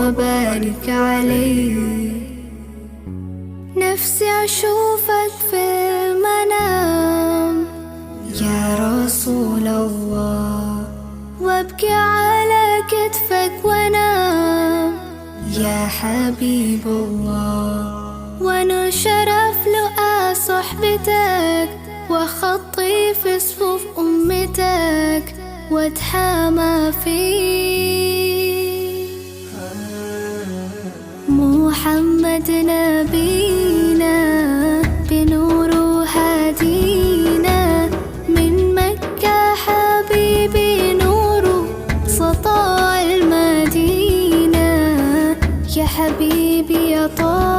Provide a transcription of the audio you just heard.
وبارك عليه. نفسي أشوفك في المنام يا رسول الله، وابكي على كتفك وانام يا حبيب الله، وانا شرف لقى صحبتك وخطي في صفوف أمتك واتحامى فيك. محمد نبينا بنوره هدينا، من مكة حبيبي نوره سطاع المدينة، يا حبيبي يا طه